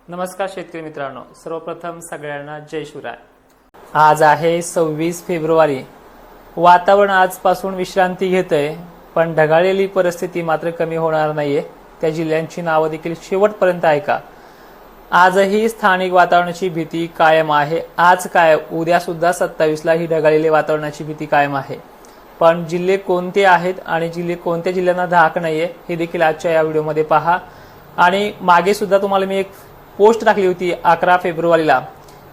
नमस्कार शेतकरी मित्रांनो, सर्वप्रथम सगळ्यांना जय शिवराय। आज आहे 26 फेब्रुवारी। वातावरण आजपासून विश्रांती घेतंय, पण ढगाळलेली परिस्थिती मात्र कमी होणार नाहीये। त्या जिल्ह्यांची नावं देखील शेवटपर्यंत ऐका। आजही स्थानिक वातावरणाची भीती कायम आहे। आज काय उद्या सुद्धा 27 ला ही ढगाळलेली वातावरणाची भीती कायम आहे। पण जिल्हे कोणते आहेत आणि कोणत्या जिल्ह्यांना धाक नाहीये हे देखील आजच्या या व्हिडिओमध्ये पहा। आणि मागे सुद्धा तुम्हाला मी एक पोस्ट टाकली होती 11 फेब्रुवारीला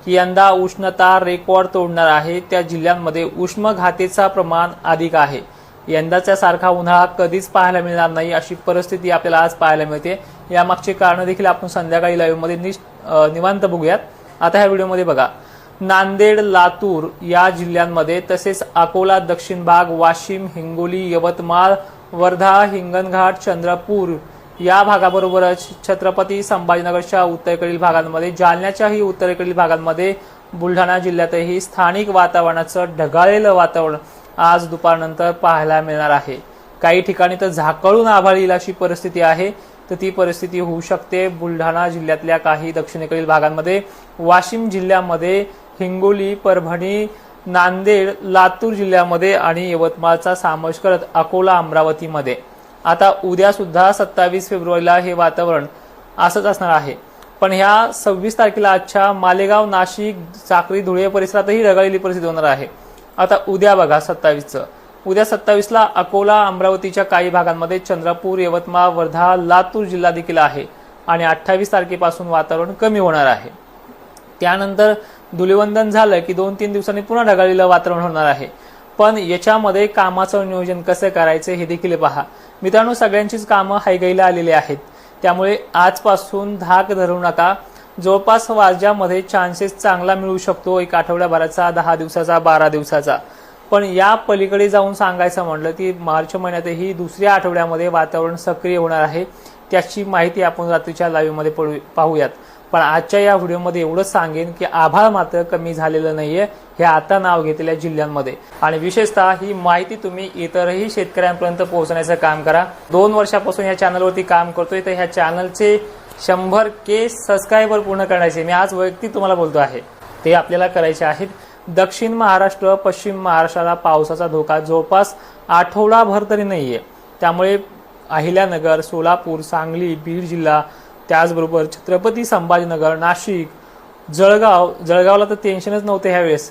की यंदा उष्णता रेकॉर्ड तोडणार आहे। त्या जिल्ह्यांमध्ये उष्माघाताचे प्रमाण अधिक आहे। यंदाच्या सारखा उन्हाळा कधीच पाहायला मिळणार नाही अशी परिस्थिती आपल्याला आज पाहायला मिळते। यामागचे कारण देखील आपण संध्याकाळी लाईव्ह मध्ये निवांत बघूयात। आता ह्या व्हिडिओमध्ये बघा, नांदेड, लातूर या जिल्ह्यांमध्ये, तसेच अकोला दक्षिण भाग, वाशिम, हिंगोली, यवतमाळ, वर्धा, हिंगणघाट, चंद्रपूर या भागाबरोबरच छत्रपती संभाजीनगरच्या उत्तरेकडील भागांमध्ये, जालन्याच्याही उत्तरेकडील भागांमध्ये, बुलढाणा जिल्ह्यातही स्थानिक वातावरणाचं ढगाळलेलं वातावरण आज दुपारनंतर पाहायला मिळणार आहे। काही ठिकाणी तर झाकळून आभाळ येईल अशी परिस्थिती आहे, तर ती परिस्थिती होऊ शकते बुलढाणा जिल्ह्यातल्या काही दक्षिणेकडील भागांमध्ये, वाशिम जिल्ह्यामध्ये, हिंगोली, परभणी, नांदेड, लातूर जिल्ह्यामध्ये आणि यवतमाळचा समावेश करत अकोला, अमरावतीमध्ये। आता उद्या सुद्धा 27 फेब्रुवारीला हे वातावरण असंच असणार आहे। पण ह्या 26 तारखेला आजच्या मालेगाव, नाशिक, साक्री, धुळे परिसरातही ढगाळलेली परिस्थिती होणार आहे। आता उद्या बघा 27चं, उद्या 27ला अकोला, अमरावतीच्या काही भागांमध्ये, चंद्रपूर, यवतमाळ, वर्धा, लातूर जिल्हा देखील आहे आणि 28 तारखेपासून वातावरण कमी होणार आहे। त्यानंतर धुलीवंदन झालं की 2-3 दिवसांनी पुन्हा ढगाळलेलं वातावरण होणार आहे। पण याच्यामध्ये कामाचं नियोजन कसं करायचं हे देखील पहा मित्रांनो। सगळ्यांचीच कामं हायगाईला आलेली आहेत, त्यामुळे आजपासून धाक धरू नका। जवळपास वाज्यामध्ये चान्सेस चांगला मिळू शकतो, एक आठवड्याभराचा, 10 दिवसाचा, 12 दिवसाचा। पण या पलीकडे जाऊन सांगायचं म्हटलं की मार्च महिन्यातही दुसऱ्या आठवड्यामध्ये वातावरण सक्रिय होणार आहे। त्याची माहिती आपण रात्रीच्या लाईव्ह मध्ये पाहूयात। पण आजच्या या व्हिडिओमध्ये एवढंच सांगेन की आभाळ मात्र कमी झालेलं नाहीये हे आता नाव घेतलेल्या जिल्ह्यांमध्ये। आणि विशेषतः ही माहिती तुम्ही इतरही शेतकऱ्यांपर्यंत पोहोचण्याचं काम करा। 2 वर्षापासून या चॅनलवरती काम करतोय, तर ह्या चॅनलचे 100K सबस्क्रायबर पूर्ण करण्याचे मी आज वैयक्तिक तुम्हाला बोलतो आहे, ते आपल्याला करायचे आहेत। दक्षिण महाराष्ट्र, पश्चिम महाराष्ट्राला पावसाचा धोका जवळपास आठवडाभर तरी नाहीये। त्यामुळे अहिल्यानगर, सोलापूर, सांगली, बीड जिल्हा, त्याचबरोबर छत्रपती संभाजीनगर, नाशिक, जळगावला तर टेन्शनच नव्हते ह्यावेळेस।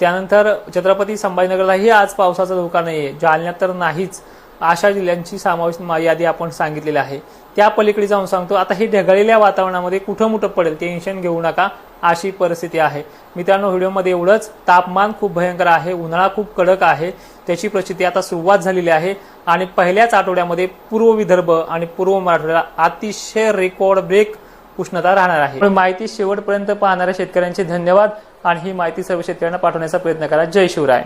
त्यानंतर छत्रपती संभाजीनगरलाही आज पावसाचा धोका नाहीये, जालन्यात तर नाहीच। अशा जिल्ह्यांची समावेश यादी आपण सांगितलेली आहे। त्या पलीकडे जाऊन सांगतो, आता हे ढगाळलेल्या वातावरणामध्ये कुठं मुठं पडेल टेन्शन घेऊ नका अशी परिस्थिती आहे मित्रांनो। व्हिडिओमध्ये एवढंच, तापमान खूप भयंकर आहे, उन्हाळा खूप कडक आहे, त्याची परिस्थिती आता सुरुवात झालेली आहे आणि पहिल्याच आठवड्यामध्ये पूर्व विदर्भ आणि पूर्व मराठवाड्याला अतिशय रेकॉर्ड ब्रेक उष्णता राहणार आहे। माहिती शेवटपर्यंत पाहणाऱ्या शेतकऱ्यांचे धन्यवाद आणि ही माहिती सर्व शेतकऱ्यांना पाठवण्याचा प्रयत्न करा। जय शिवराय।